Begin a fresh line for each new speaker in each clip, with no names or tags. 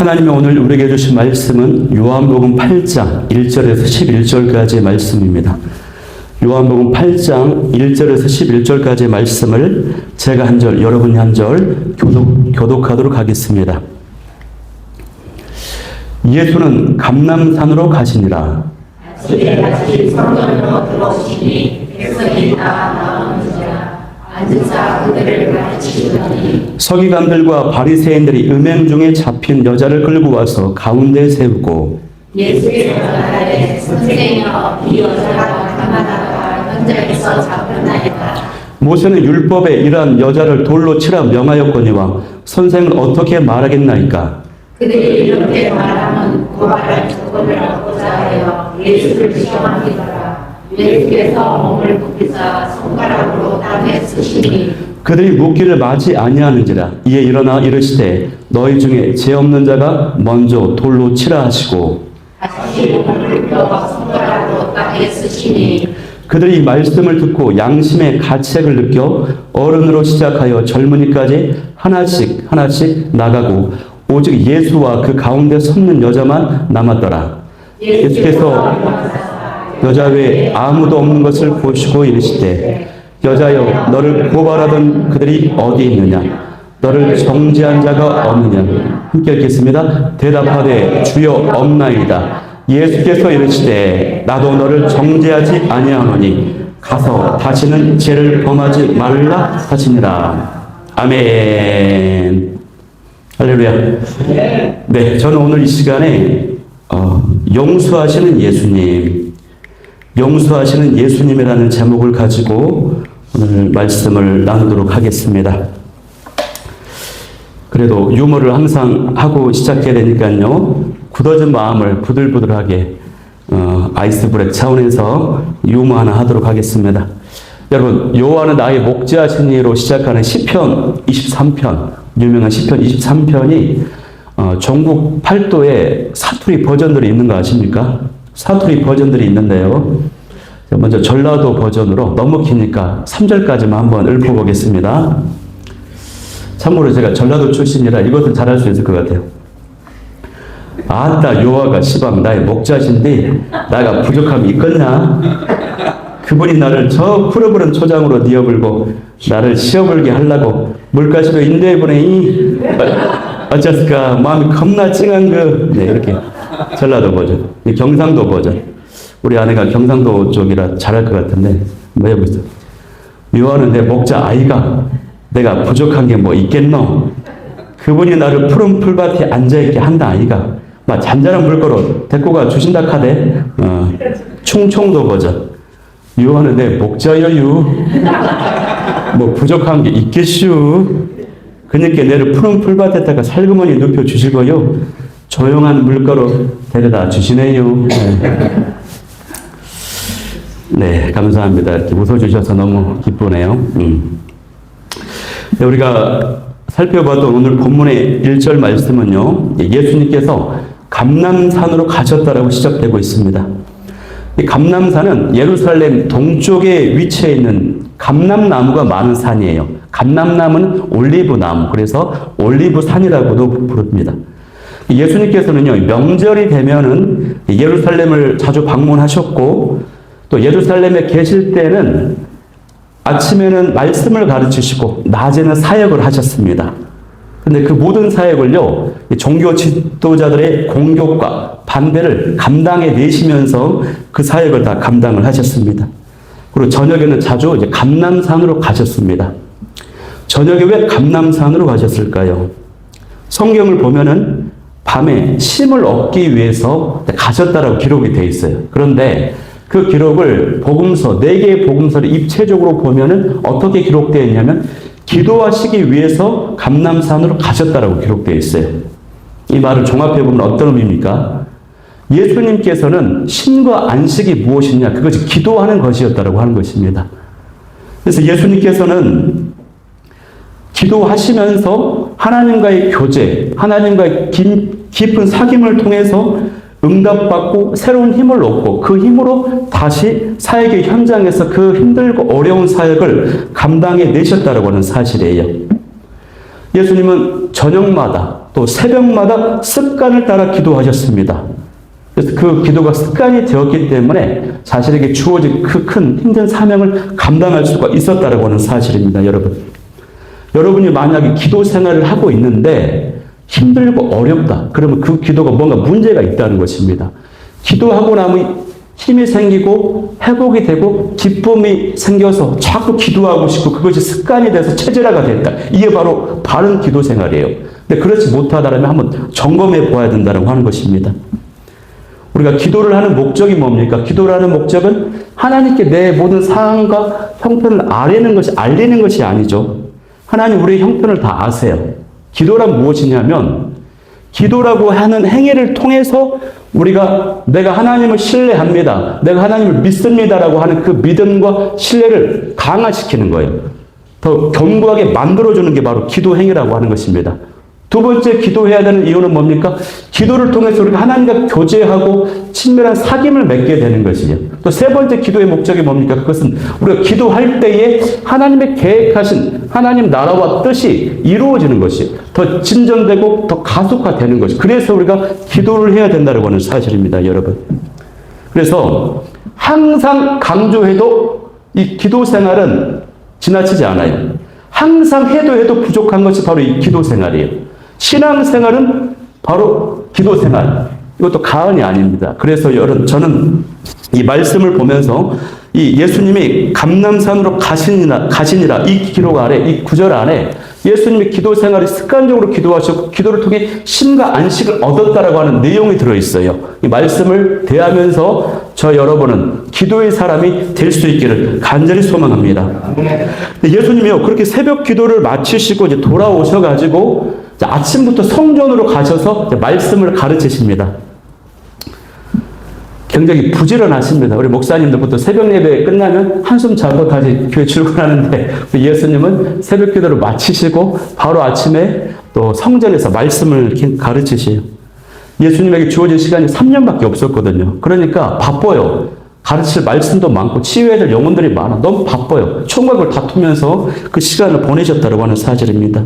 하나님이 오늘 우리에게 주신 말씀은 요한복음 8장 1절에서 11절까지의 말씀입니다. 요한복음 8장 1절에서 11절까지의 말씀을 제가 한 절, 여러분이 한 절 교독하도록 하겠습니다. 예수는 감람산으로 가시니라.
아침에 같이 성전으로 들어오시니 백성이 다 나오는지라 앉으사 그들을 가르치시더니
서기관들과 바리새인들이 음행 중에 잡힌 여자를 끌고 와서 가운데 세우고
예수께서 말하되 선생이여 이 여자가 가난하다가 현장에서 잡혔나이다.
모세는 율법에 이러한 여자를 돌로 치라 명하였거니와 선생은 어떻게 말하겠나이까?
그들이 이렇게 말하면 고발할 조건을 얻고자 하여 예수를 시험하기더라. 예수께서 몸을 굽히사 손가락으로 땅에 쓰시니
그들이 묻기를 마지 아니하는지라. 이에 일어나 이르시되 너희 중에 죄 없는 자가 먼저 돌로 치라 하시고
다시 몸을 굽혀 손가락으로 땅에 쓰시니
그들이 이 말씀을 듣고 양심의 가책을 느껴 어른으로 시작하여 젊은이까지 하나씩 나가고 오직 예수와 그 가운데 섰는 여자만 남았더라. 예수께서 여자 외에 아무도 없는 것을 보시고 이르시되 여자여 너를 고발하던 그들이 어디 있느냐? 너를 정죄한 자가 없느냐? 함께 읽겠습니다. 대답하되 주여 없나이다. 예수께서 이르시되 나도 너를 정죄하지 아니하노니 가서 다시는 죄를 범하지 말라 하시니라. 아멘. 할렐루야. 네, 저는 오늘 이 시간에 용서하시는 예수님이라는 제목을 가지고 오늘 말씀을 나누도록 하겠습니다. 그래도 유머를 항상 하고 시작해야 되니까요. 굳어진 마음을 부들부들하게 아이스 브레이크 차원에서 유머 하나 하도록 하겠습니다. 여러분, 여호와는 나의 목자신 이로 시작하는 시편 23편, 유명한 시편 23편이 전국 8도에 사투리 버전들이 있는 거 아십니까? 사투리 버전들이 있는데요. 먼저 전라도 버전으로 너무 기니까 3절까지만 한번 읊어보겠습니다. 참고로 제가 전라도 출신이라 이것은 잘할 수 있을 것 같아요. 아따 여호와가 시방 나의 목자신데 나가 부족함이 있겠냐? 그분이 나를 저 푸르푸른 초장으로 뉘어불고 나를 시어불게 하려고 물가시로 인도해보내니 어쩌을까 마음이 겁나 찡한 네, 이렇게 전라도 버전, 경상도 버전. 우리 아내가 경상도 쪽이라 잘할 것 같은데 뭐 해보세요. 묘하는 내 목자 아이가 내가 부족한 게 뭐 있겠노? 그분이 나를 푸른 풀밭에 앉아있게 한다 아이가 막 잔잔한 물거로 데리고 가 주신다 카대. 충청도 버전. 묘하는 내 목자여유 뭐 부족한 게 있겠슈. 그니까 내를 푸른 풀밭에다가 살그머니 눕혀 주시고요. 조용한 물가로 데려다 주시네요. 네, 감사합니다. 이렇게 웃어주셔서 너무 기쁘네요. 네, 우리가 살펴봤던 오늘 본문의 1절 말씀은요. 예수님께서 감람산으로 가셨다라고 시작되고 있습니다. 이 감람산은 예루살렘 동쪽에 위치해 있는 감람나무가 많은 산이에요. 감람나무는 올리브나무, 그래서 올리브산이라고도 부릅니다. 예수님께서는요, 명절이 되면은 예루살렘을 자주 방문하셨고, 또 예루살렘에 계실 때는 아침에는 말씀을 가르치시고, 낮에는 사역을 하셨습니다. 근데 그 모든 사역을요, 종교 지도자들의 공격과 반대를 감당해 내시면서 그 사역을 다 감당을 하셨습니다. 그리고 저녁에는 자주 이제 감람산으로 가셨습니다. 저녁에 왜 감람산으로 가셨을까요? 성경을 보면은 밤에 쉼을 얻기 위해서 가셨다라고 기록이 되어 있어요. 그런데 그 기록을 복음서, 4개의 복음서를 입체적으로 보면은 어떻게 기록되어 있냐면 기도하시기 위해서 감람산으로 가셨다라고 기록되어 있어요. 이 말을 종합해 보면 어떤 의미입니까? 예수님께서는 쉼과 안식이 무엇이냐? 그것이 기도하는 것이었다라고 하는 것입니다. 그래서 예수님께서는 기도하시면서 하나님과의 교제, 하나님과의 깊은 사귐을 통해서 응답받고 새로운 힘을 얻고 그 힘으로 다시 사역의 현장에서 그 힘들고 어려운 사역을 감당해 내셨다라고 하는 사실이에요. 예수님은 저녁마다 또 새벽마다 습관을 따라 기도하셨습니다. 그래서 그 기도가 습관이 되었기 때문에 자신에게 주어진 그 큰 힘든 사명을 감당할 수가 있었다라고 하는 사실입니다, 여러분. 여러분이 만약에 기도 생활을 하고 있는데 힘들고 어렵다. 그러면 그 기도가 뭔가 문제가 있다는 것입니다. 기도하고 나면 힘이 생기고 회복이 되고 기쁨이 생겨서 자꾸 기도하고 싶고 그것이 습관이 돼서 체질화가 됐다. 이게 바로 바른 기도 생활이에요. 근데 그렇지 못하다면 한번 점검해 보아야 된다고 하는 것입니다. 우리가 기도를 하는 목적이 뭡니까? 기도를 하는 목적은 하나님께 내 모든 상황과 형편을 알리는 것이 아니죠. 하나님 우리의 형편을 다 아세요. 기도란 무엇이냐면 기도라고 하는 행위를 통해서 우리가 내가 하나님을 신뢰합니다. 내가 하나님을 믿습니다라고 하는 그 믿음과 신뢰를 강화시키는 거예요. 더 견고하게 만들어주는 게 바로 기도 행위라고 하는 것입니다. 두 번째 기도해야 되는 이유는 뭡니까? 기도를 통해서 우리가 하나님과 교제하고 친밀한 사귐을 맺게 되는 것이죠. 또 세 번째 기도의 목적이 뭡니까? 그것은 우리가 기도할 때에 하나님의 계획하신 하나님 나라와 뜻이 이루어지는 것이 더 진전되고 더 가속화되는 것이. 그래서 우리가 기도를 해야 된다고 하는 사실입니다, 여러분. 그래서 항상 강조해도 이 기도 생활은 지나치지 않아요. 항상 해도 부족한 것이 바로 이 기도 생활이에요. 신앙생활은 바로 기도생활. 이것도 가언이 아닙니다. 그래서 여러분, 저는 이 말씀을 보면서 이 예수님이 감람산으로 가시니라 이 기록 아래, 이 구절 안에 예수님이 기도생활이 습관적으로 기도하셨고 기도를 통해 쉼과 안식을 얻었다라고 하는 내용이 들어있어요. 이 말씀을 대하면서 저 여러분은 기도의 사람이 될 수 있기를 간절히 소망합니다. 예수님이요, 그렇게 새벽 기도를 마치시고 이제 돌아오셔가지고 아침부터 성전으로 가셔서 말씀을 가르치십니다. 굉장히 부지런하십니다. 우리 목사님들부터 새벽 예배 끝나면 한숨 자고 다시 교회 출근하는데 예수님은 새벽 기도를 마치시고 바로 아침에 또 성전에서 말씀을 가르치세요. 예수님에게 주어진 시간이 3년밖에 없었거든요. 그러니까 바빠요. 가르칠 말씀도 많고 치유해야 될 영혼들이 많아. 너무 바빠요. 총각을 다투면서 그 시간을 보내셨다고 하는 사실입니다.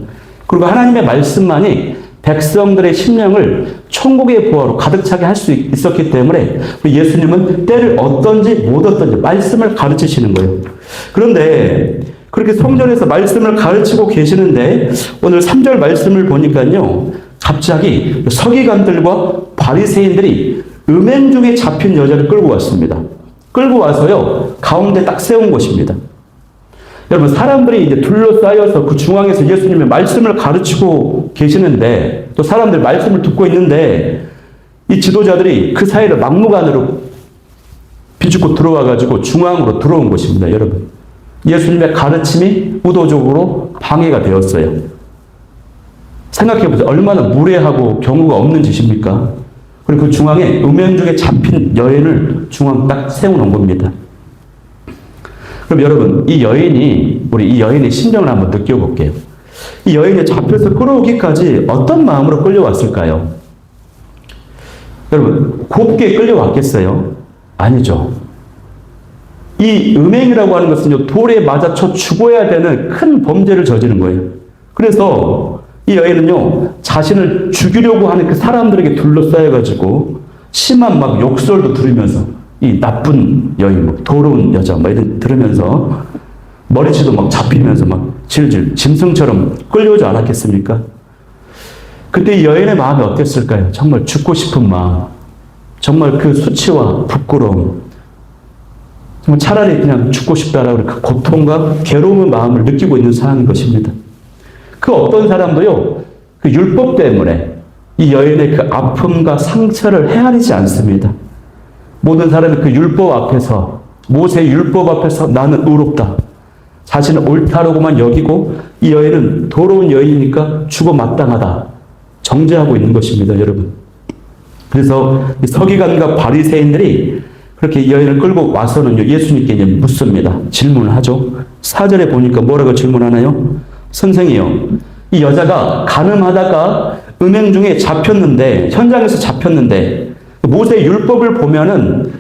그리고 하나님의 말씀만이 백성들의 심령을 천국의 보화로 가득 차게 할 수 있었기 때문에 예수님은 때를 얻든지 못 얻든지 말씀을 가르치시는 거예요. 그런데 그렇게 성전에서 말씀을 가르치고 계시는데 오늘 3절 말씀을 보니까요, 갑자기 서기관들과 바리새인들이 음행 중에 잡힌 여자를 끌고 왔습니다. 끌고 와서요, 가운데 딱 세운 것입니다. 여러분, 사람들이 이제 둘러싸여서 그 중앙에서 예수님의 말씀을 가르치고 계시는데 또 사람들 말씀을 듣고 있는데 이 지도자들이 그 사이를 막무가내로 비집고 들어와가지고 중앙으로 들어온 것입니다, 여러분. 예수님의 가르침이 의도적으로 방해가 되었어요. 생각해보세요. 얼마나 무례하고 경우가 없는 짓입니까? 그리고 그 중앙에 음행 중에 잡힌 여인을 중앙 딱 세워놓은 겁니다. 그럼 여러분, 이 여인의 심정을 한번 느껴볼게요. 이 여인이 잡혀서 끌어오기까지 어떤 마음으로 끌려왔을까요? 여러분, 곱게 끌려왔겠어요? 아니죠. 이 음행이라고 하는 것은요, 돌에 맞아쳐 죽어야 되는 큰 범죄를 저지른 거예요. 그래서 이 여인은요, 자신을 죽이려고 하는 그 사람들에게 둘러싸여가지고 심한 막 욕설도 들으면서 이 나쁜 여인, 더러운 여자, 이런 들으면서 머리채도 막 잡히면서 막 질질 짐승처럼 끌려오지 않았겠습니까? 그때 이 여인의 마음이 어땠을까요? 정말 죽고 싶은 마음, 정말 그 수치와 부끄러움, 정말 차라리 그냥 죽고 싶다라고 그 고통과 괴로움의 마음을 느끼고 있는 상황인 것입니다. 그 어떤 사람도요, 그 율법 때문에 이 여인의 그 아픔과 상처를 헤아리지 않습니다. 모든 사람이 그 율법 앞에서, 모세의 율법 앞에서 나는 의롭다, 자신은 옳다라고만 여기고 이 여인은 더러운 여인이니까 죽어 마땅하다 정죄하고 있는 것입니다, 여러분. 그래서 이 서기관과 바리새인들이 그렇게 이 여인을 끌고 와서는 예수님께 이제 묻습니다. 질문을 하죠. 4절에 보니까 뭐라고 질문하나요? 선생이요, 이 여자가 간음하다가 음행 중에 잡혔는데, 현장에서 잡혔는데 모세의 율법을 보면은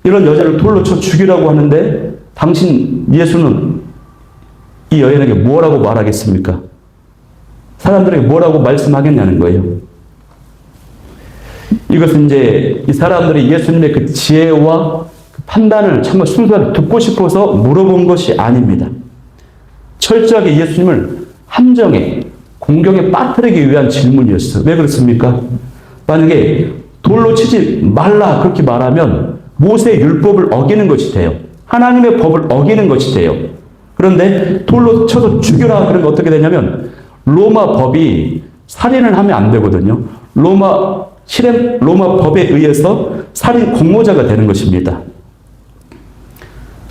이런 여자를 돌로 쳐 죽이라고 하는데 당신 예수는 이 여인에게 뭐라고 말하겠습니까? 사람들에게 뭐라고 말씀하겠냐는 거예요. 이것은 이제 이 사람들이 예수님의 그 지혜와 그 판단을 정말 순수하게 듣고 싶어서 물어본 것이 아닙니다. 철저하게 예수님을 함정에, 공경에 빠뜨리기 위한 질문이었어요. 왜 그렇습니까? 만약에 돌로 치지 말라 그렇게 말하면 모세의 율법을 어기는 것이 돼요. 하나님의 법을 어기는 것이 돼요. 그런데 돌로 쳐서 죽여라 그러면 어떻게 되냐면 로마 법이 살인을 하면 안 되거든요. 로마 법에 의해서 살인 공모자가 되는 것입니다.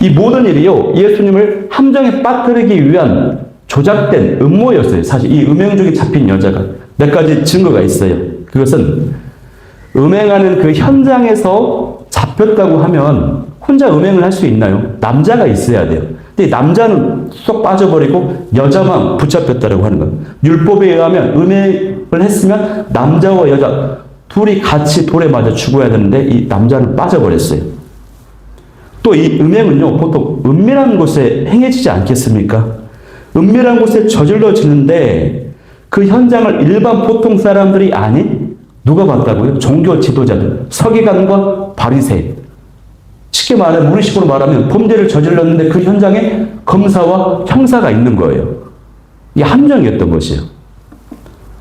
이 모든 일이요, 예수님을 함정에 빠뜨리기 위한 조작된 음모였어요. 사실 이 음행중에 잡힌 여자가 몇 가지 증거가 있어요. 그것은 음행하는 그 현장에서 잡혔다고 하면 혼자 음행을 할 수 있나요? 남자가 있어야 돼요. 근데 남자는 쏙 빠져버리고 여자만 붙잡혔다고 하는 거예요. 율법에 의하면 음행을 했으면 남자와 여자 둘이 같이 돌에 맞아 죽어야 되는데 이 남자는 빠져버렸어요. 또 이 음행은요, 보통 은밀한 곳에 행해지지 않겠습니까? 은밀한 곳에 저질러지는데 그 현장을 일반 보통 사람들이 아닌 누가 봤다고요? 종교 지도자들, 서기관과 바리새인. 쉽게 말해 무리식으로 말하면 범죄를 저질렀는데 그 현장에 검사와 형사가 있는 거예요. 이게 함정이었던 것이에요.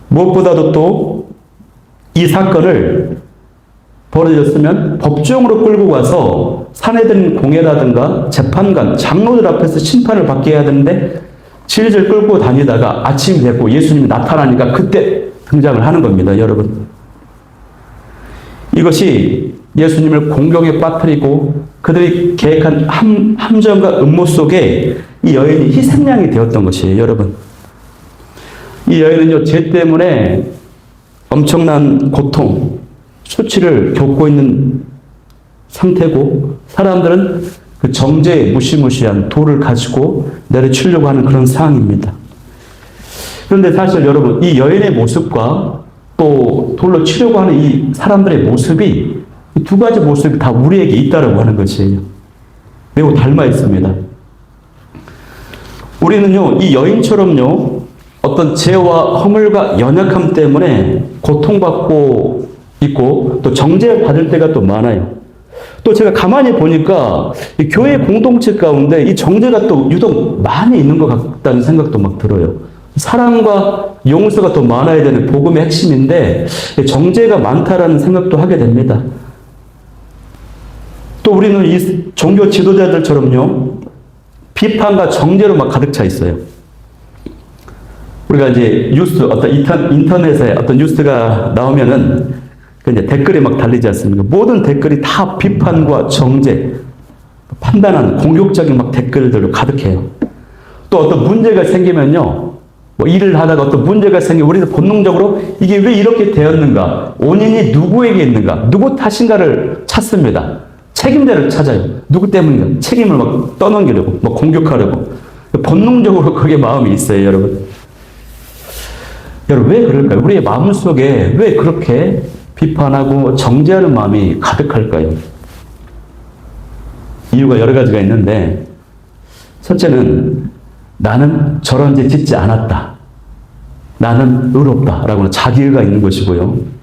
무엇보다도 또 이 사건을 벌어졌으면 법정으로 끌고 가서 사내들인 공회라든가 재판관, 장로들 앞에서 심판을 받게 해야 되는데 질질 끌고 다니다가 아침이 됐고 예수님이 나타나니까 그때 등장을 하는 겁니다, 여러분. 이것이 예수님을 공경에 빠뜨리고 그들이 계획한 함정과 음모 속에 이 여인이 희생양이 되었던 것이에요, 여러분. 이 여인은요, 죄 때문에 엄청난 고통, 수치를 겪고 있는 상태고 사람들은 그 정죄의 무시무시한 돌을 가지고 내려치려고 하는 그런 상황입니다. 그런데 사실 여러분, 이 여인의 모습과 또 돌로 치려고 하는 이 사람들의 모습이 이 두 가지 모습이 다 우리에게 있다라고 하는 것이에요. 매우 닮아 있습니다. 우리는요, 이 여인처럼요, 어떤 죄와 허물과 연약함 때문에 고통받고 있고 또 정죄를 받을 때가 또 많아요. 또 제가 가만히 보니까 이 교회 공동체 가운데 이 정죄가 또 유독 많이 있는 것 같다는 생각도 막 들어요. 사랑과 용서가 더 많아야 되는 복음의 핵심인데 정죄가 많다라는 생각도 하게 됩니다. 또 우리는 이 종교 지도자들처럼요, 비판과 정죄로 막 가득 차 있어요. 우리가 이제 뉴스, 어떤 인터넷에 어떤 뉴스가 나오면은 이제 댓글이 막 달리지 않습니까? 모든 댓글이 다 비판과 정죄, 판단하는 공격적인 막 댓글들로 가득해요. 또 어떤 문제가 생기면요, 뭐 일을 하다가 어떤 문제가 생기면 우리는 본능적으로 이게 왜 이렇게 되었는가? 원인이 누구에게 있는가? 누구 탓인가를 찾습니다. 책임자를 찾아요. 누구 때문인가? 책임을 막 떠넘기려고, 막 공격하려고. 본능적으로 그게 마음이 있어요, 여러분. 여러분, 왜 그럴까요? 우리의 마음속에 왜 그렇게 비판하고 정죄하는 마음이 가득할까요? 이유가 여러 가지가 있는데, 첫째는 나는 저런 죄 짓지 않았다. 나는 의롭다라고는 자기의가 있는 것이고요.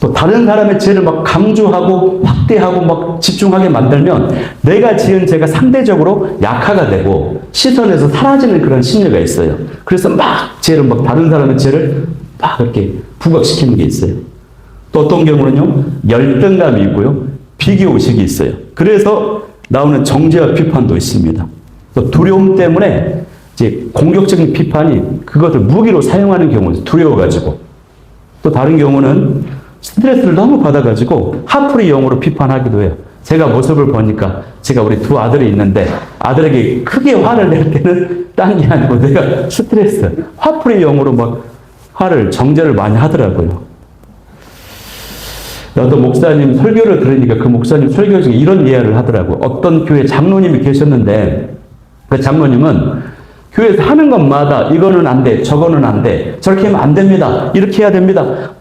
또 다른 사람의 죄를 막 강조하고 확대하고 막 집중하게 만들면 내가 지은 죄가 상대적으로 약화가 되고 시선에서 사라지는 그런 심리가 있어요. 그래서 막 죄를 막 다른 사람의 죄를 막 이렇게 부각시키는 게 있어요. 또 어떤 경우는요, 열등감이 있고요, 비교의식이 있어요. 그래서 나오는 정죄와 비판도 있습니다. 또 두려움 때문에 이제 공격적인 비판이 그것을 무기로 사용하는 경우도 두려워가지고, 또 다른 경우는 스트레스를 너무 받아가지고 화풀이 용어로 비판하기도 해요. 제가 모습을 보니까 제가 우리 두 아들이 있는데 아들에게 크게 화를 낼 때는 딴 게 아니고 내가 스트레스, 화풀이 용어로 막 정죄를 많이 하더라고요. 어떤 목사님 설교를 들으니까 그 목사님 설교 중에 이런 이야기를 하더라고요. 어떤 교회 장로님이 계셨는데 그 장로님은 교회에서 하는 것마다 이거는 안 돼, 저거는 안 돼, 저렇게 하면 안 됩니다, 이렇게 해야 됩니다.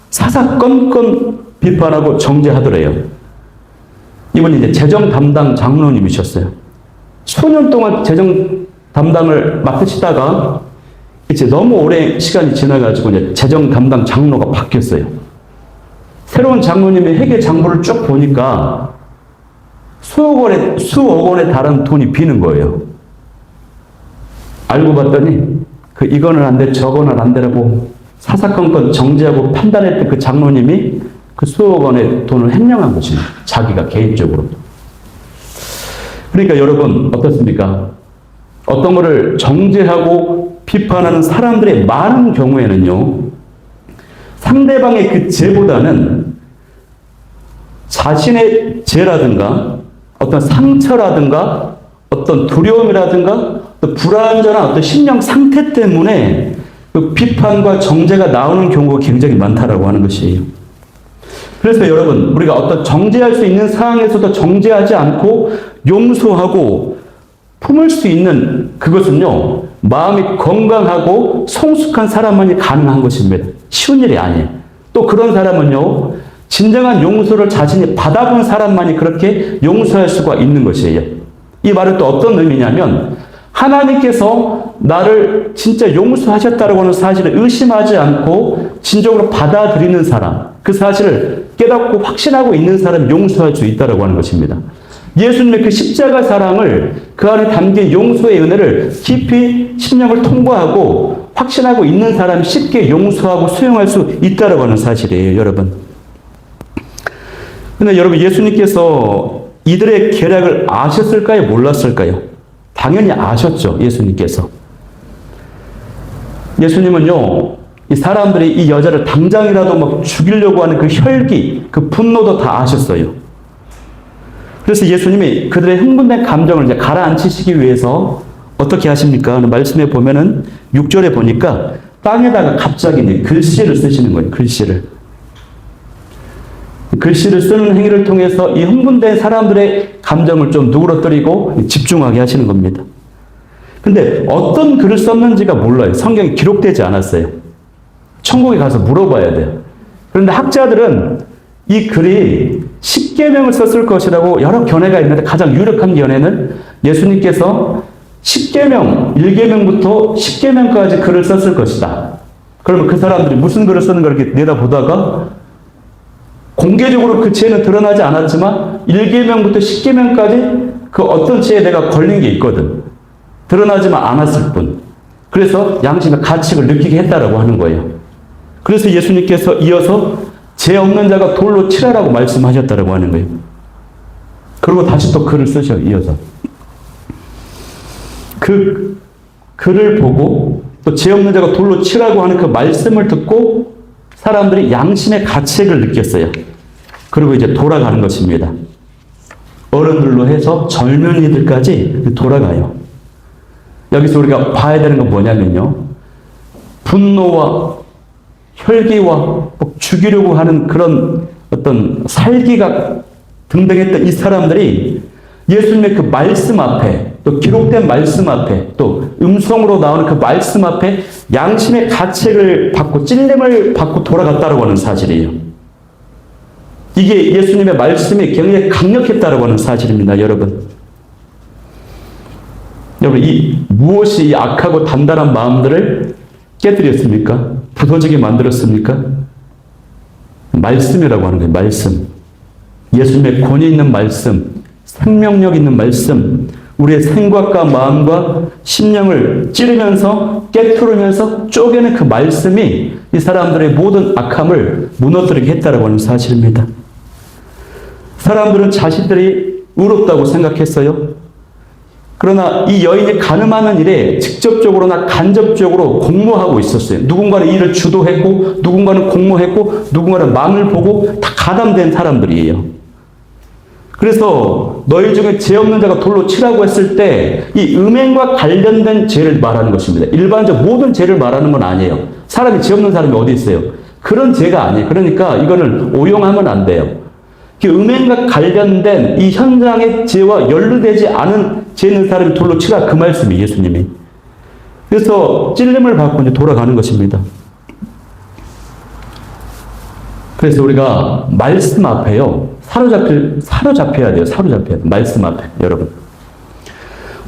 사사건건 비판하고 정죄하더래요. 이분이 이제 재정 담당 장로님이셨어요. 수년 동안 재정 담당을 맡으시다가 이제 너무 오래 시간이 지나가지고 이제 재정 담당 장로가 바뀌었어요. 새로운 장로님의 회계 장부를 쭉 보니까 수억 원에 달하는 돈이 비는 거예요. 알고 봤더니 이거는 안 돼, 저거는 안 되라고 사사건건 정지하고 판단했던 그 장로님이 그 수억 원의 돈을 횡령한 것입니다. 자기가 개인적으로. 그러니까 여러분 어떻습니까? 어떤 거를 정죄하고 비판하는 사람들의 많은 경우에는요, 상대방의 그 죄보다는 자신의 죄라든가 어떤 상처라든가 어떤 두려움이라든가 또 불완전한 어떤 심령 상태 때문에 그 비판과 정죄가 나오는 경우가 굉장히 많다라고 하는 것이에요. 그래서 여러분, 우리가 어떤 정죄할 수 있는 상황에서도 정죄하지 않고 용서하고 품을 수 있는 그것은요, 마음이 건강하고 성숙한 사람만이 가능한 것입니다. 쉬운 일이 아니에요. 또 그런 사람은요, 진정한 용서를 자신이 받아본 사람만이 그렇게 용서할 수가 있는 것이에요. 이 말은 또 어떤 의미냐면, 하나님께서 나를 진짜 용서하셨다고 하는 사실을 의심하지 않고 진정으로 받아들이는 사람, 그 사실을 깨닫고 확신하고 있는 사람이 용서할 수 있다고 하는 것입니다. 예수님의 그 십자가 사랑을, 그 안에 담긴 용서의 은혜를 깊이 심령을 통과하고 확신하고 있는 사람이 쉽게 용서하고 수용할 수 있다고 하는 사실이에요, 여러분. 근데 여러분, 예수님께서 이들의 계략을 아셨을까요? 몰랐을까요? 당연히 아셨죠, 예수님께서. 예수님은요, 이 사람들이 이 여자를 당장이라도 막 죽이려고 하는 그 혈기, 그 분노도 다 아셨어요. 그래서 예수님이 그들의 흥분된 감정을 이제 가라앉히시기 위해서 어떻게 하십니까? 하는 말씀에 보면은 6절에 보니까 땅에다가 갑자기 글씨를 쓰시는 거예요, 글씨를. 글씨를 쓰는 행위를 통해서 이 흥분된 사람들의 감정을 좀 누그러뜨리고 집중하게 하시는 겁니다. 근데 어떤 글을 썼는지가 몰라요. 성경에 기록되지 않았어요. 천국에 가서 물어봐야 돼요. 그런데 학자들은 이 글이 십계명을 썼을 것이라고 여러 견해가 있는데 가장 유력한 견해는 예수님께서 십계명, 1계명부터 10계명까지 글을 썼을 것이다. 그러면 그 사람들이 무슨 글을 쓰는 걸 이렇게 내다보다가 공개적으로 그 죄는 드러나지 않았지만 1계명부터 10계명까지 그 어떤 죄에 내가 걸린 게 있거든. 드러나지만 않았을 뿐. 그래서 양심의 가책을 느끼게 했다라고 하는 거예요. 그래서 예수님께서 이어서 죄 없는 자가 돌로 치라라고 말씀하셨다라고 하는 거예요. 그리고 다시 또 글을 쓰셔, 이어서. 그 글을 보고 또 죄 없는 자가 돌로 치라고 하는 그 말씀을 듣고 사람들이 양심의 가책을 느꼈어요. 그리고 이제 돌아가는 것입니다. 어른들로 해서 젊은이들까지 돌아가요. 여기서 우리가 봐야 되는 건 뭐냐면요, 분노와 혈기와 죽이려고 하는 그런 어떤 살기가 등등했던 이 사람들이 예수님의 그 말씀 앞에, 또 기록된 말씀 앞에, 또 음성으로 나오는 그 말씀 앞에 양심의 가책을 받고 찔림을 받고 돌아갔다고 하는 사실이에요. 이게 예수님의 말씀이 굉장히 강력했다고 하는 사실입니다, 여러분. 여러분, 무엇이 이 악하고 단단한 마음들을 깨뜨렸습니까? 부서지게 만들었습니까? 말씀이라고 하는 거예요, 말씀. 예수님의 권위 있는 말씀, 생명력 있는 말씀, 우리의 생각과 마음과 심령을 찌르면서 깨트리면서 쪼개는 그 말씀이 이 사람들의 모든 악함을 무너뜨리게 했다고 하는 사실입니다. 사람들은 자신들이 의롭다고 생각했어요. 그러나 이 여인이 간음하는 일에 직접적으로나 간접적으로 공모하고 있었어요. 누군가는 일을 주도했고, 누군가는 공모했고, 누군가는 망을 보고 다 가담된 사람들이에요. 그래서 너희 중에 죄 없는 자가 돌로 치라고 했을 때 이 음행과 관련된 죄를 말하는 것입니다. 일반적 모든 죄를 말하는 건 아니에요. 사람이 죄 없는 사람이 어디 있어요? 그런 죄가 아니에요. 그러니까 이거는 오용하면 안 돼요. 그 음행과 관련된 이 현장의 죄와 연루되지 않은 죄 있는 사람이 돌로 치라, 그 말씀이 예수님이. 그래서 찔림을 받고 이제 돌아가는 것입니다. 그래서 우리가 말씀 앞에요, 사로잡혀야 돼요. 사로잡혀야 돼요. 말씀 앞에, 여러분.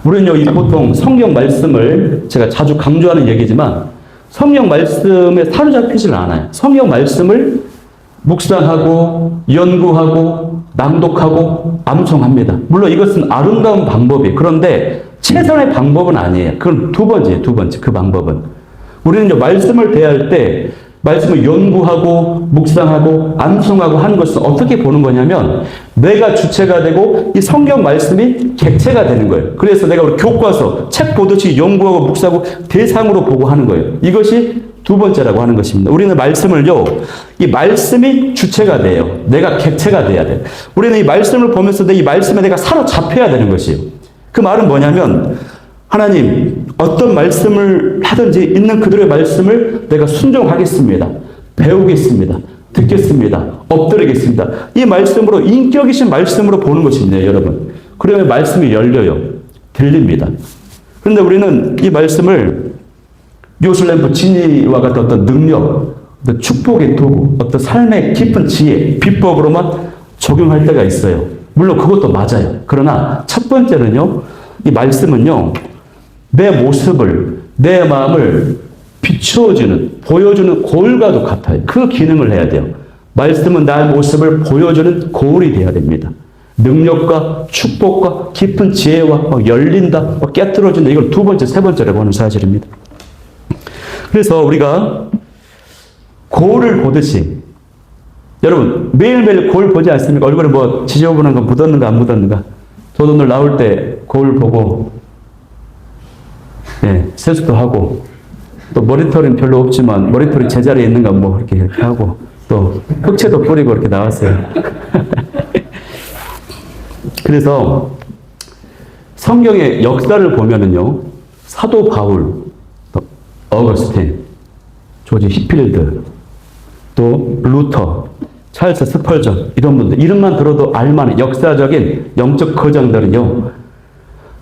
우리는요, 이 보통 성경 말씀을 제가 자주 강조하는 얘기지만 성경 말씀에 사로잡히질 않아요. 성경 말씀을 묵상하고 연구하고 낭독하고 암송합니다. 물론 이것은 아름다운 방법이에요. 그런데 최선의 방법은 아니에요. 그건 두 번째 그 방법은. 우리는 말씀을 대할 때 말씀을 연구하고 묵상하고 암송하고 하는 것은 어떻게 보는 거냐면 내가 주체가 되고 이 성경 말씀이 객체가 되는 거예요. 그래서 내가 우리 교과서 책 보듯이 연구하고 묵상하고 대상으로 보고 하는 거예요. 이것이 두 번째라고 하는 것입니다. 우리는 말씀을요, 이 말씀이 주체가 돼요. 내가 객체가 돼야 돼요. 우리는 이 말씀을 보면서 이 말씀에 내가 사로잡혀야 되는 것이에요. 그 말은 뭐냐면 하나님 어떤 말씀을 하든지 있는 그들의 말씀을 내가 순종하겠습니다. 배우겠습니다. 듣겠습니다. 엎드리겠습니다. 이 말씀으로 인격이신 말씀으로 보는 것입니다. 여러분. 그러면 말씀이 열려요. 들립니다. 그런데 우리는 이 말씀을 요술램프 진리와 같은 어떤 능력, 어떤 축복의 도구, 어떤 삶의 깊은 지혜, 비법으로만 적용할 때가 있어요. 물론 그것도 맞아요. 그러나 첫 번째는요, 이 말씀은요, 내 모습을, 내 마음을 비추어주는, 보여주는 거울과도 같아요. 그 기능을 해야 돼요. 말씀은 나의 모습을 보여주는 거울이 되어야 됩니다. 능력과 축복과 깊은 지혜와 열린다, 깨뜨려진다. 이걸 두 번째, 세 번째라고 하는 사실입니다. 그래서 우리가 거울을 보듯이, 여러분 매일매일 거울 보지 않습니까? 얼굴에 뭐 지저분한 거 묻었는가 안 묻었는가? 저도 오늘 나올 때 거울 보고 세수도 하고, 또 머리털은 별로 없지만 머리털이 제자리에 있는가 뭐 이렇게 하고, 또 흑채도 뿌리고 이렇게 나왔어요. 그래서 성경의 역사를 보면은요, 사도 바울, 또 어거스틴, 조지 히필드, 또 루터, 찰스 스펄전, 이런 분들 이름만 들어도 알만한 역사적인 영적 거장들은요,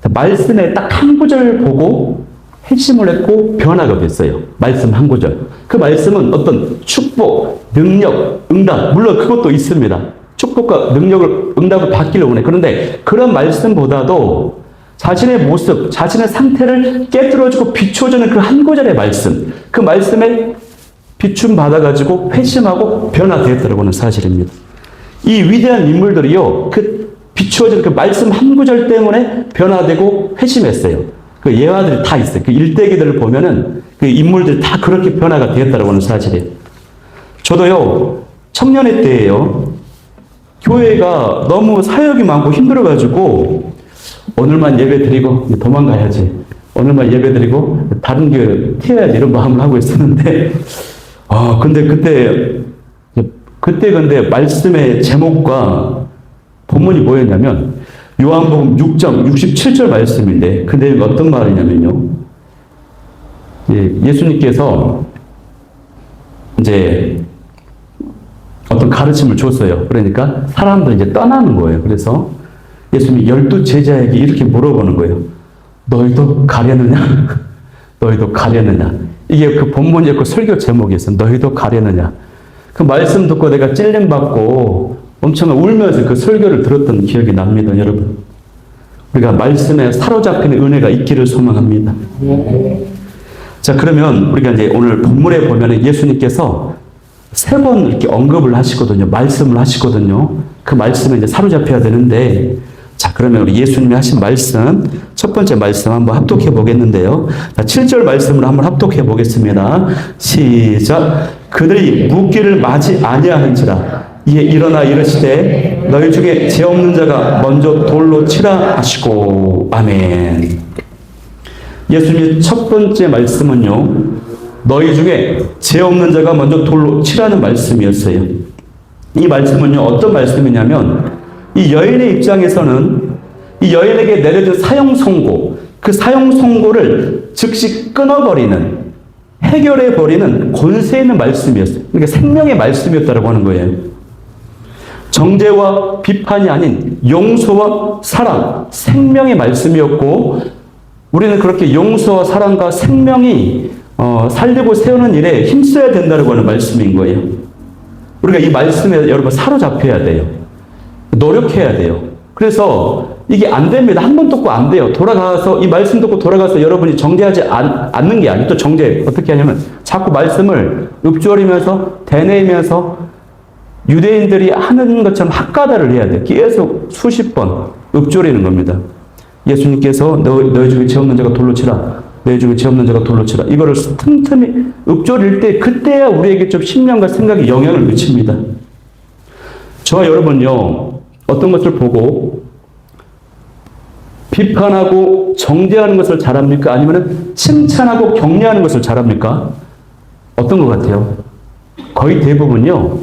말씀에 딱 한 구절 보고 핵심을 했고 변화가 됐어요. 말씀 한 구절. 그 말씀은 어떤 축복, 능력, 응답, 물론 그것도 있습니다. 축복과 능력을, 응답을 받기를 원해. 그런데 그런 말씀보다도 자신의 모습, 자신의 상태를 깨뜨려주고 비춰주는 그 한 구절의 말씀, 그 말씀에 비춤 받아가지고 회심하고 변화되었다고 하는 사실입니다. 이 위대한 인물들이요, 그 비추어진 그 말씀 한 구절 때문에 변화되고 회심했어요. 그 예화들이 다 있어요. 그 일대기들을 보면은 그 인물들이 다 그렇게 변화가 되었다고 하는 사실이에요. 저도요, 청년의 때에요, 교회가 너무 사역이 많고 힘들어가지고 오늘만 예배 드리고 도망가야지, 오늘만 예배 드리고 다른 교회 튀어야지, 이런 마음을 하고 있었는데, 근데 말씀의 제목과 본문이 뭐였냐면 요한복음 6장 67절 말씀인데, 그 내용이 어떤 말이냐면요, 예수님께서 이제 어떤 가르침을 줬어요. 그러니까 사람들이 이제 떠나는 거예요. 그래서 예수님이 12 제자에게 이렇게 물어보는 거예요. 너희도 가려느냐? 너희도 가려느냐? 이게 그 본문이었고 설교 제목이었어요. 너희도 가려느냐? 그 말씀 듣고 내가 찔림받고 엄청 울면서 그 설교를 들었던 기억이 납니다, 여러분. 우리가 말씀에 사로잡히는 은혜가 있기를 소망합니다. 자, 그러면 우리가 이제 오늘 본문에 보면 예수님께서 3번 이렇게 언급을 하시거든요. 말씀을 하시거든요. 그 말씀에 이제 사로잡혀야 되는데, 자, 그러면 우리 예수님이 하신 말씀, 첫 번째 말씀 한번 합독해 보겠는데요. 자, 7절 말씀을 한번 합독해 보겠습니다. 시작. 그들이 묻기를 마지 아니하는지라 이에 일어나 이르시되 너희 중에 죄 없는 자가 먼저 돌로 치라 하시고. 아멘. 예수님의 첫 번째 말씀은요, 너희 중에 죄 없는 자가 먼저 돌로 치라는 말씀이었어요. 이 말씀은요, 어떤 말씀이냐면, 이 여인의 입장에서는 이 여인에게 내려진 사형 선고, 그 사형 선고를 즉시 끊어버리는, 해결해버리는 권세 있는 말씀이었어요. 그러니까 생명의 말씀이었다고 하는 거예요. 정죄와 비판이 아닌 용서와 사랑, 생명의 말씀이었고, 우리는 그렇게 용서와 사랑과 생명이 살리고 세우는 일에 힘써야 된다고 하는 말씀인 거예요. 우리가 이 말씀에 여러분 사로잡혀야 돼요. 노력해야 돼요. 그래서 이게 안 됩니다. 한 번 듣고 안 돼요. 돌아가서, 이 말씀 듣고 돌아가서 여러분이 정죄하지 않는 게 아니고, 또 정죄, 어떻게 하냐면, 자꾸 말씀을 읊조리면서, 되뇌이면서, 유대인들이 하는 것처럼 학가다를 해야 돼요. 계속 수십 번 읊조리는 겁니다. 예수님께서 너희 중에 죄 없는 자가 돌로 치라. 너희 중에 죄 없는 자가 돌로 치라. 이거를 틈틈이 읊조릴 때, 그때야 우리에게 좀 신념과 생각에 영향을 미칩니다. 저와 여러분요, 어떤 것을 보고 비판하고 정죄하는 것을 잘합니까? 아니면 칭찬하고 격려하는 것을 잘합니까? 어떤 것 같아요? 거의 대부분요,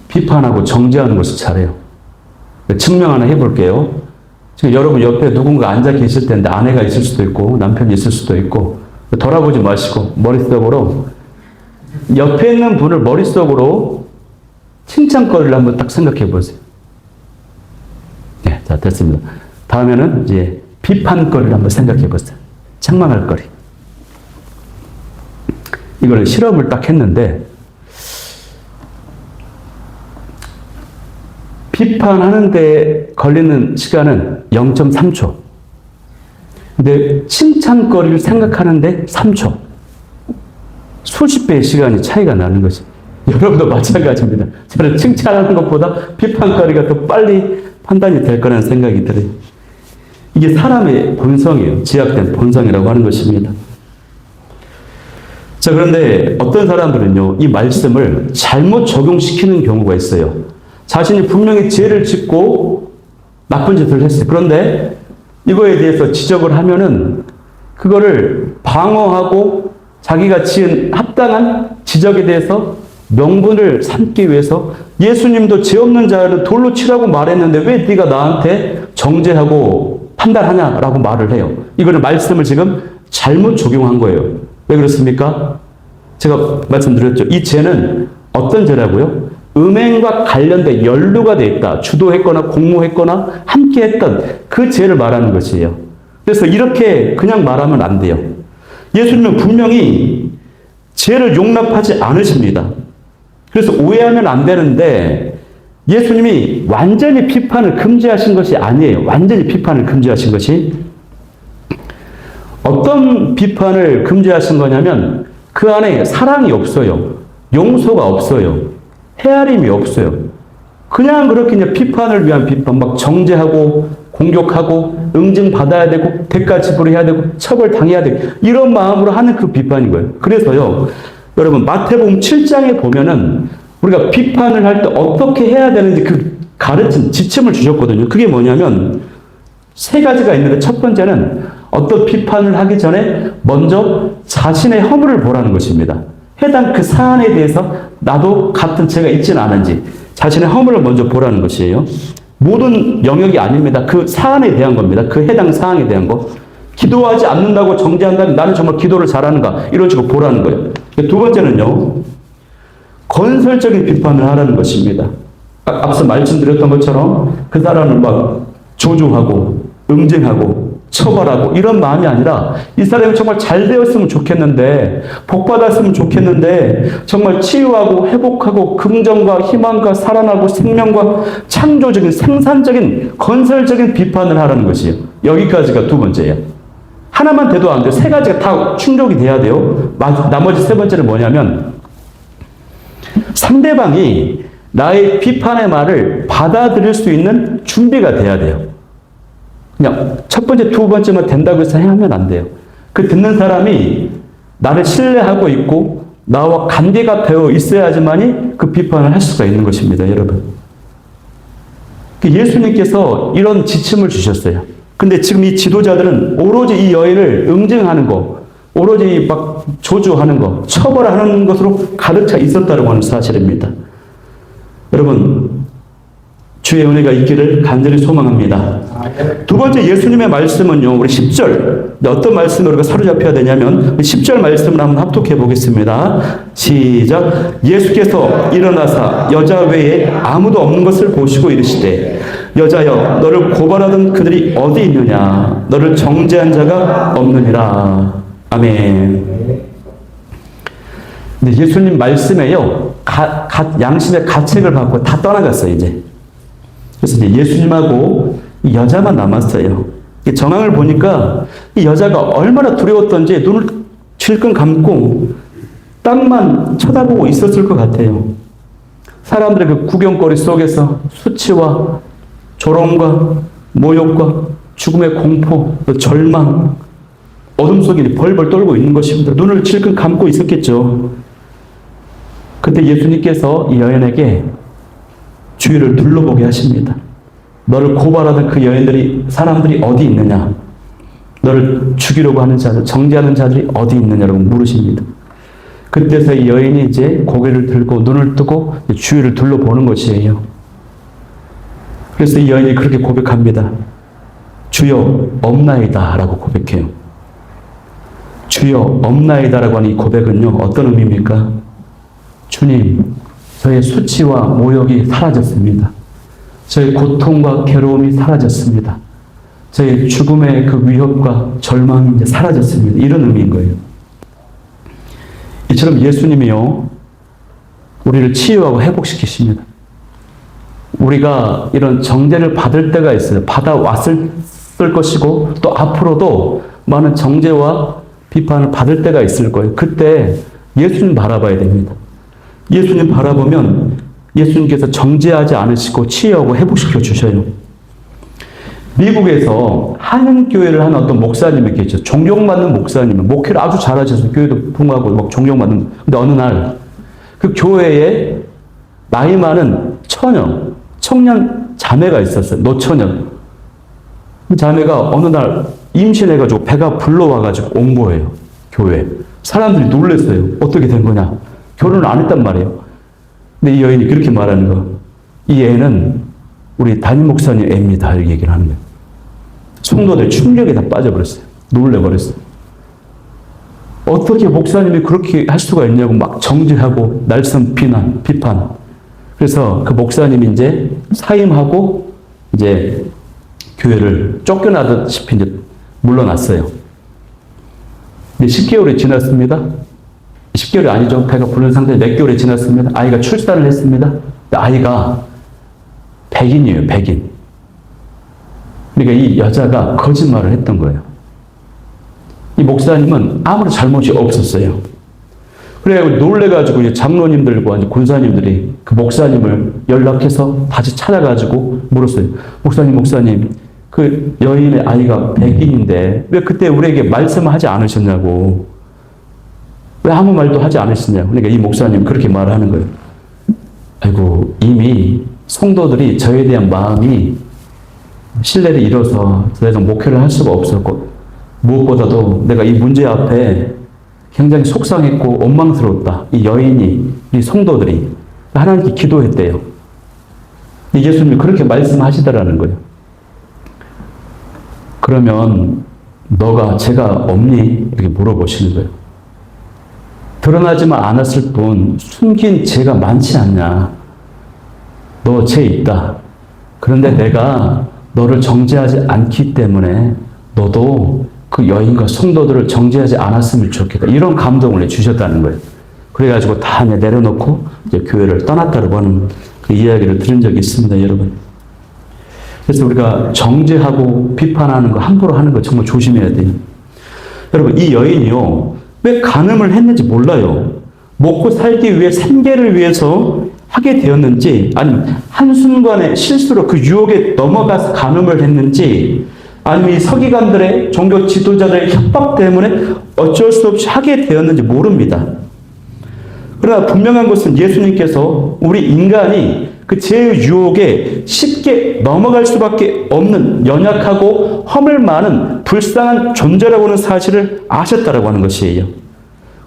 비판하고 정죄하는 것을 잘해요. 증명 하나 해볼게요. 지금 여러분 옆에 누군가 앉아 계실 텐데, 아내가 있을 수도 있고 남편이 있을 수도 있고, 돌아보지 마시고 머릿속으로 옆에 있는 분을 머릿속으로 칭찬거리를 한번 딱 생각해 보세요. 네, 자, 됐습니다. 다음에는 이제 비판거리를 한번 생각해 보세요. 책망할 거리. 이걸 실험을 딱 했는데, 비판하는데 걸리는 시간은 0.3초. 근데 칭찬거리를 생각하는데 3초. 수십 배의 시간이 차이가 나는 거지. 여러분도 마찬가지입니다. 저는 칭찬하는 것보다 비판거리가 더 빨리 판단이 될 거라는 생각이 들어요. 이게 사람의 본성이에요. 지약된 본성이라고 하는 것입니다. 자, 그런데 어떤 사람들은요, 이 말씀을 잘못 적용시키는 경우가 있어요. 자신이 분명히 죄를 짓고 나쁜 짓을 했어요. 그런데 이거에 대해서 지적을 하면은 그거를 방어하고 자기가 지은 합당한 지적에 대해서 명분을 삼기 위해서, 예수님도 죄 없는 자를 돌로 치라고 말했는데 왜 네가 나한테 정죄하고 판단하냐라고 말을 해요. 이거는 말씀을 지금 잘못 적용한 거예요. 왜 그렇습니까? 제가 말씀드렸죠. 이 죄는 어떤 죄라고요? 음행과 관련된 연루가 돼 있다. 주도했거나 공모했거나 함께했던 그 죄를 말하는 것이에요. 그래서 이렇게 그냥 말하면 안 돼요. 예수님은 분명히 죄를 용납하지 않으십니다. 그래서 오해하면 안 되는데, 예수님이 완전히 비판을 금지하신 것이 아니에요. 완전히 비판을 금지하신 것이. 어떤 비판을 금지하신 거냐면, 그 안에 사랑이 없어요. 용서가 없어요. 헤아림이 없어요. 그냥 그렇게 이제 비판을 위한 비판, 막 정죄하고 공격하고 응징받아야 되고 대가 지불해야 되고 처벌당해야 되고 이런 마음으로 하는 그 비판인 거예요. 그래서요, 여러분 마태복음 7장에 보면은 우리가 비판을 할 때 어떻게 해야 되는지 그 가르친 지침을 주셨거든요. 그게 뭐냐면 세 가지가 있는데, 첫 번째는 어떤 비판을 하기 전에 먼저 자신의 허물을 보라는 것입니다. 해당 그 사안에 대해서 나도 같은 죄가 있지는 않은지 자신의 허물을 먼저 보라는 것이에요. 모든 영역이 아닙니다. 그 사안에 대한 겁니다. 그 해당 사항에 대한 거. 기도하지 않는다고 정죄한다면 나는 정말 기도를 잘하는가, 이런 식으로 보라는 거예요. 두 번째는요, 건설적인 비판을 하라는 것입니다. 앞서 말씀드렸던 것처럼 그 사람을 막 조종하고 응징하고 처벌하고 이런 마음이 아니라, 이 사람이 정말 잘 되었으면 좋겠는데, 복 받았으면 좋겠는데, 정말 치유하고 회복하고 긍정과 희망과 살아나고 생명과 창조적인 생산적인 건설적인 비판을 하라는 것이에요. 여기까지가 두 번째예요. 하나만 돼도 안 돼요. 세 가지가 다 충족이 돼야 돼요. 나머지 세 번째는 뭐냐면, 상대방이 나의 비판의 말을 받아들일 수 있는 준비가 돼야 돼요. 그냥 첫 번째, 두 번째만 된다고 해서 하면 안 돼요. 그 듣는 사람이 나를 신뢰하고 있고 나와 관계가 되어 있어야지만이 그 비판을 할 수가 있는 것입니다, 여러분. 예수님께서 이런 지침을 주셨어요. 근데 지금 이 지도자들은 오로지 이 여인을 응징하는 거, 오로지 막 조주하는 거, 처벌하는 것으로 가득 있었다고 하는 사실입니다. 여러분, 주의 은혜가 있기를 간절히 소망합니다. 두 번째 예수님의 말씀은요, 우리 10절. 어떤 말씀을 우리가 사로잡혀야 되냐면, 10절 말씀을 한번 합독해 보겠습니다. 시작. 예수께서 일어나사 여자 외에 아무도 없는 것을 보시고 이르시되, 여자여, 너를 고발하던 그들이 어디 있느냐? 너를 정죄한 자가 없느니라. 아멘. 근데 예수님 말씀에요, 양심의 가책을 받고 다 떠나갔어요, 이제. 그래서 이제 예수님하고 이 여자만 남았어요. 이 정황을 보니까 이 여자가 얼마나 두려웠던지 눈을 질끈 감고 땅만 쳐다보고 있었을 것 같아요. 사람들의 그 구경거리 속에서 수치와 조롱과 모욕과 죽음의 공포, 절망, 어둠 속에 벌벌 떨고 있는 것입니다. 눈을 질끈 감고 있었겠죠. 그때 예수님께서 이 여인에게 주위를 둘러보게 하십니다. 너를 고발하던 그 여인들이, 사람들이 어디 있느냐? 너를 죽이려고 하는 자들, 정죄하는 자들이 어디 있느냐라고 물으십니다. 그때서 이 여인이 이제 고개를 들고 눈을 뜨고 주위를 둘러보는 것이에요. 그래서 이 여인이 그렇게 고백합니다. 주여 없나이다 라고 고백해요. 주여 없나이다라고 하는 이 고백은요, 어떤 의미입니까? 주님, 저의 수치와 모욕이 사라졌습니다. 저의 고통과 괴로움이 사라졌습니다. 저의 죽음의 그 위협과 절망이 이제 사라졌습니다. 이런 의미인 거예요. 이처럼 예수님이요, 우리를 치유하고 회복시키십니다. 우리가 이런 정죄를 받을 때가 있어요. 받아왔을 것이고 또 앞으로도 많은 정죄와 비판을 받을 때가 있을 거예요. 그때 예수님 바라봐야 됩니다. 예수님 바라보면 예수님께서 정죄하지 않으시고 치유하고 회복시켜 주셔요. 미국에서 한인교회를 하는 어떤 목사님이 계시죠. 존경받는 목사님, 목회를 아주 잘하셔서 교회도 풍부하고 막 존경받는. 근데 어느 날 그 교회에 나이 많은 청년 자매가 있었어요. 노처녀. 그 자매가 어느 날 임신해가지고 배가 불러와가지고 온 거예요. 교회에. 사람들이 놀랐어요. 어떻게 된 거냐. 결혼을 안 했단 말이에요. 근데 이 여인이 그렇게 말하는 거. 이 애는 우리 담임 목사님 애입니다. 이렇게 얘기를 하는 거예요. 성도들 충격에 다 빠져버렸어요. 놀래버렸어요. 어떻게 목사님이 그렇게 할 수가 있냐고 막 정죄하고 날선 비판. 그래서 그 목사님이 이제 사임하고 이제 교회를 쫓겨나듯이 이제 물러났어요. 근데 10개월이 지났습니다. 10개월이 아니죠. 배가 부른 상태에 몇 개월이 지났습니다. 아이가 출산을 했습니다. 아이가 백인이에요. 백인. 그러니까 이 여자가 거짓말을 했던 거예요. 이 목사님은 아무런 잘못이 없었어요. 그래 놀래가지고 장로님들과 군사님들이 그 목사님을 연락해서 다시 찾아가지고 물었어요. 목사님, 그 여인의 아이가 백인인데 왜 그때 우리에게 말씀하지 않으셨냐고. 왜 아무 말도 하지 않으시냐고. 그러니까 이 목사님 그렇게 말하는 거예요. 아이고, 이미 성도들이 저에 대한 마음이 신뢰를 잃어서 더 이상 목회를 할 수가 없었고, 무엇보다도 내가 이 문제 앞에 굉장히 속상했고 원망스러웠다. 이 여인이, 이 성도들이 하나님께 기도했대요. 예수님이 그렇게 말씀하시더라는 거예요. 그러면 너가 죄가 없니? 이렇게 물어보시는 거예요. 드러나지만 않았을 뿐 숨긴 죄가 많지 않냐? 너 죄 있다. 그런데 내가 너를 정죄하지 않기 때문에 너도 그 여인과 성도들을 정죄하지 않았으면 좋겠다. 이런 감동을 주셨다는 거예요. 그래가지고 다 내려놓고 이제 교회를 떠났다고 하는 그 이야기를 들은 적이 있습니다, 여러분. 그래서 우리가 정죄하고 비판하는 거, 함부로 하는 거 정말 조심해야 돼요. 여러분, 이 여인이요, 왜 간음을 했는지 몰라요. 먹고 살기 위해 생계를 위해서 하게 되었는지, 아니면 한순간에 실수로 그 유혹에 넘어가서 간음을 했는지, 아니면 이 서기관들의 종교 지도자들의 협박 때문에 어쩔 수 없이 하게 되었는지 모릅니다. 그러나 분명한 것은 예수님께서 우리 인간이 그 죄의 유혹에 쉽게 넘어갈 수밖에 없는 연약하고 허물 많은 불쌍한 존재라고 하는 사실을 아셨다라고 하는 것이에요.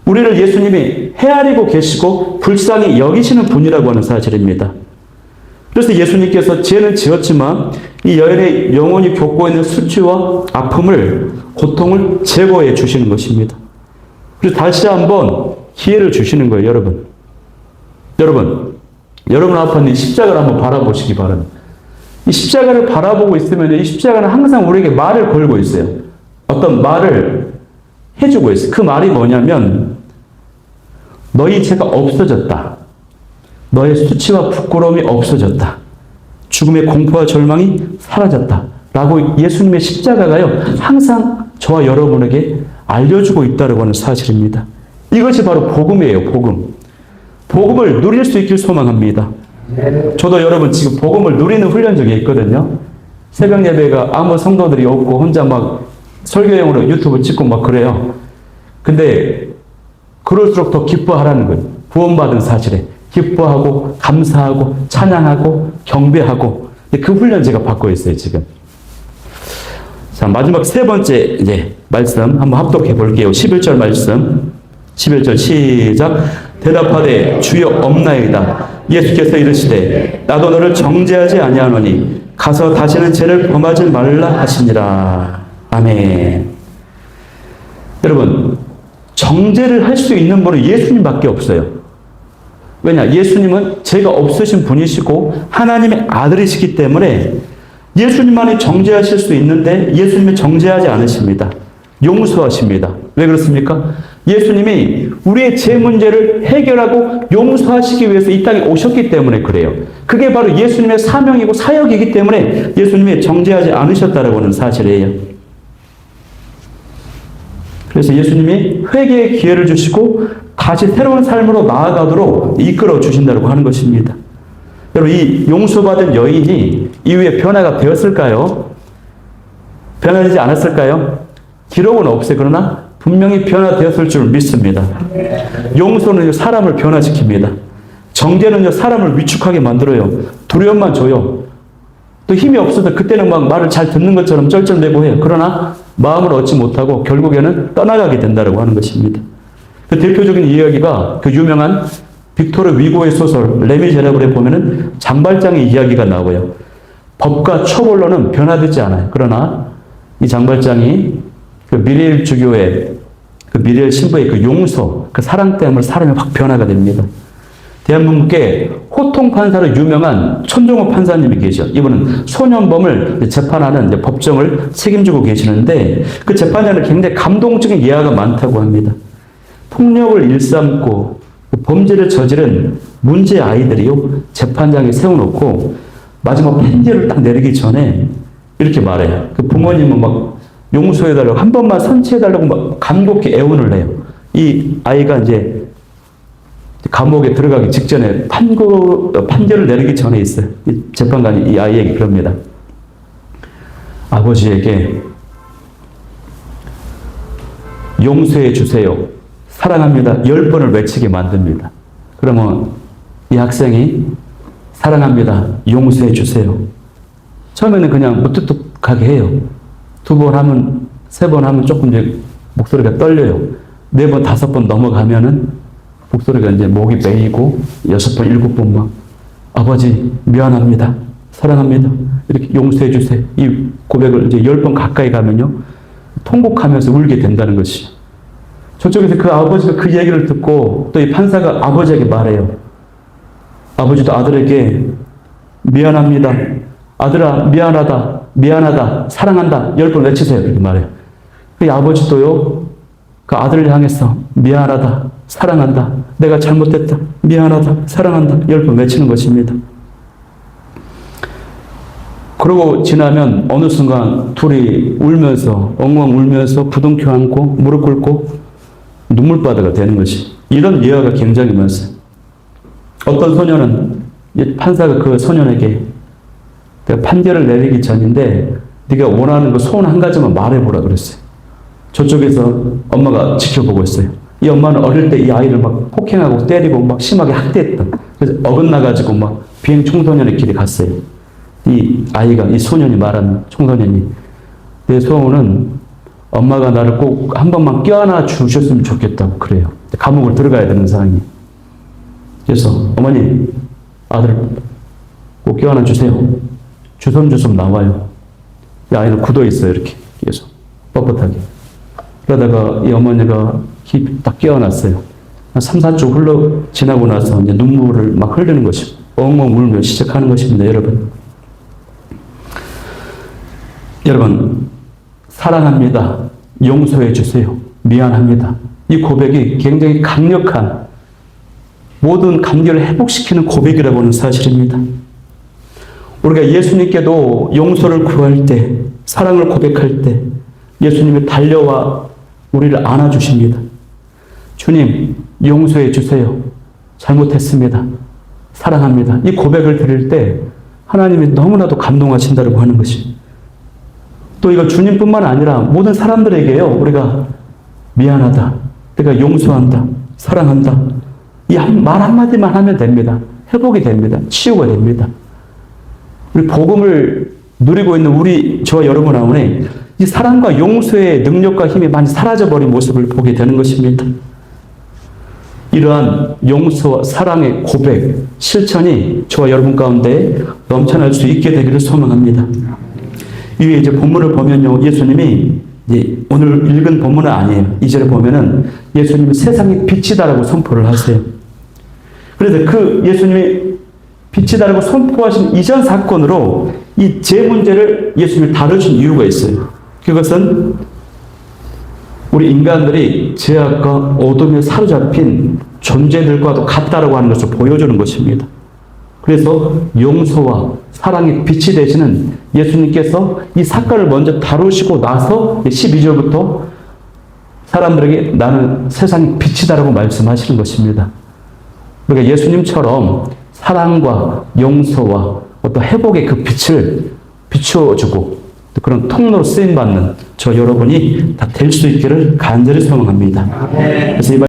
우리를 예수님이 헤아리고 계시고 불쌍히 여기시는 분이라고 하는 사실입니다. 그래서 예수님께서 죄는 지었지만 이 여인의 영혼이 겪고 있는 수치와 아픔을, 고통을 제거해 주시는 것입니다. 그래서 다시 한번 기회를 주시는 거예요, 여러분. 여러분 앞에 있는 십자가를 한번 바라보시기 바랍니다. 이 십자가를 바라보고 있으면 이 십자가는 항상 우리에게 말을 걸고 있어요. 어떤 말을 해주고 있어요. 그 말이 뭐냐면 너희 죄가 없어졌다. 너의 수치와 부끄러움이 없어졌다. 죽음의 공포와 절망이 사라졌다. 라고 예수님의 십자가가요, 항상 저와 여러분에게 알려주고 있다고 하는 사실입니다. 이것이 바로 복음이에요, 복음. 복음을 누릴 수 있길 소망합니다. 저도 여러분 지금 복음을 누리는 훈련 중에 있거든요. 새벽 예배가 아무 성도들이 없고 혼자 막 설교용으로 유튜브 찍고 막 그래요. 근데 그럴수록 더 기뻐하라는 거예요. 구원받은 사실에 기뻐하고 감사하고 찬양하고 경배하고 그 훈련 제가 받고 있어요, 지금. 자, 마지막 세 번째 이제 말씀 한번 합독해 볼게요. 11절 말씀. 11절 시작. 대답하되 주여 없나이다. 예수께서 이르시되 나도 너를 정죄하지 아니하노니 가서 다시는 죄를 범하지 말라 하시니라. 아멘. 여러분, 정죄를 할 수 있는 분은 예수님밖에 없어요. 왜냐? 예수님은 죄가 없으신 분이시고 하나님의 아들이시기 때문에 예수님만이 정죄하실 수 있는데 예수님은 정죄하지 않으십니다. 용서하십니다. 왜 그렇습니까? 예수님이 우리의 죄 문제를 해결하고 용서하시기 위해서 이 땅에 오셨기 때문에 그래요. 그게 바로 예수님의 사명이고 사역이기 때문에 예수님이 정죄하지 않으셨다라고 하는 사실이에요. 그래서 예수님이 회개의 기회를 주시고 다시 새로운 삶으로 나아가도록 이끌어 주신다고 하는 것입니다. 여러분, 이 용서받은 여인이 이후에 변화가 되었을까요? 변화되지 않았을까요? 기록은 없어요. 그러나 분명히 변화되었을 줄 믿습니다. 용서는 사람을 변화시킵니다. 정죄는 사람을 위축하게 만들어요. 두려움만 줘요. 또 힘이 없어서 그때는 막 말을 잘 듣는 것처럼 쩔쩔대고 해요. 그러나 마음을 얻지 못하고 결국에는 떠나가게 된다고 하는 것입니다. 그 대표적인 이야기가 그 유명한 빅토르 위고의 소설 레미제라블에 보면은 장발장의 이야기가 나와요. 법과 처벌로는 변화되지 않아요. 그러나 이 장발장이 그 미레일 주교의 그 미레일 신부의 그 용서, 그 사랑 때문에 사람이 확 변화가 됩니다. 대한민국의 호통 판사로 유명한 천종호 판사님이 계셔. 이분은 소년범을 재판하는 법정을 책임지고 계시는데 그 재판장은 굉장히 감동적인 예화가 많다고 합니다. 폭력을 일삼고 범죄를 저지른 문제 아이들이요, 재판장에 세워놓고 마지막 판결을 딱 내리기 전에 이렇게 말해요. 그 부모님은 막 용서해달라고, 한 번만 선치해달라고 막 간곡히 애원을 해요. 이 아이가 이제 감옥에 들어가기 직전에 판결을 내리기 전에 있어요. 이 재판관이 이 아이에게 그럽니다. 아버지에게 용서해 주세요. 사랑합니다. 10번을 외치게 만듭니다. 그러면 이 학생이 사랑합니다. 용서해 주세요. 처음에는 그냥 무뚝뚝하게 해요. 2번 하면, 3번 하면 조금 이제 목소리가 떨려요. 4번, 5번 넘어가면은 목소리가 이제 목이 메이고 6번, 7번 막 아버지 미안합니다. 사랑합니다. 이렇게 용서해 주세요. 이 고백을 이제 10번 가까이 가면요, 통곡하면서 울게 된다는 것이. 저쪽에서 그 아버지가 그 얘기를 듣고 또 이 판사가 아버지에게 말해요. 아버지도 아들에게 미안합니다. 아들아 미안하다. 미안하다. 사랑한다. 10번 외치세요. 이렇게 말해요. 그 아버지도요, 그 아들을 향해서 미안하다. 사랑한다. 내가 잘못했다. 미안하다. 사랑한다. 10번 외치는 것입니다. 그러고 지나면 어느 순간 둘이 울면서 엉엉 울면서 부둥켜 안고 무릎 꿇고 눈물바다가 되는 것이, 이런 예화가 굉장히 많습니다. 어떤 소년은 판사가 그 소년에게 내가 판결을 내리기 전인데 네가 원하는 그 소원 한 가지만 말해보라 그랬어요. 저쪽에서 엄마가 지켜보고 있어요. 이 엄마는 어릴 때 이 아이를 막 폭행하고 때리고 막 심하게 학대했다. 그래서 어긋나가지고 막 비행 청소년의 길에 갔어요. 이 아이가, 이 소년이 말하는 청소년이, 내 소원은 엄마가 나를 꼭 한 번만 껴안아 주셨으면 좋겠다고 그래요. 감옥을 들어가야 되는 상황이. 그래서 어머니, 아들 꼭 껴안아 주세요. 주섬주섬 나와요. 이 아이는 굳어 있어요. 이렇게 계속 뻣뻣하게. 그러다가 이 어머니가 딱 껴안았어요. 3, 4주 흘러 지나고 나서 이제 눈물을 막 흘리는 것이, 엉엉 울며 시작하는 것입니다. 여러분, 사랑합니다. 용서해 주세요. 미안합니다. 이 고백이 굉장히 강력한, 모든 관계를 회복시키는 고백이라고 하는 사실입니다. 우리가 예수님께도 용서를 구할 때, 사랑을 고백할 때 예수님이 달려와 우리를 안아주십니다. 주님, 용서해 주세요. 잘못했습니다. 사랑합니다. 이 고백을 드릴 때 하나님이 너무나도 감동하신다고 하는 것이. 또 이거 주님뿐만 아니라 모든 사람들에게요. 우리가 미안하다. 내가 용서한다. 사랑한다. 이 말 한마디만 하면 됩니다. 회복이 됩니다. 치유가 됩니다. 우리 복음을 누리고 있는 저와 여러분 안에 이 사랑과 용서의 능력과 힘이 많이 사라져버린 모습을 보게 되는 것입니다. 이러한 용서와 사랑의 고백, 실천이 저와 여러분 가운데 넘쳐날 수 있게 되기를 소망합니다. 위에 이제 본문을 보면요. 예수님이 오늘 읽은 본문은 아니에요. 2절에 보면은 예수님은 세상의 빛이다라고 선포를 하세요. 그래서 그 예수님이 빛이다라고 선포하신 이전 사건으로 이 죄 문제를 예수님이 다루신 이유가 있어요. 그것은 우리 인간들이 죄악과 어둠에 사로잡힌 존재들과도 같다라고 하는 것을 보여주는 것입니다. 그래서 용서와 사랑의 빛이 되시는 예수님께서 이 사건을 먼저 다루시고 나서 12절부터 사람들에게 나는 세상의 빛이다라고 말씀하시는 것입니다. 그러니까 예수님처럼 사랑과 용서와 어떤 회복의 그 빛을 비춰주고 그런 통로로 쓰임받는 저 여러분이 다 될 수 있기를 간절히 소망합니다. 그래서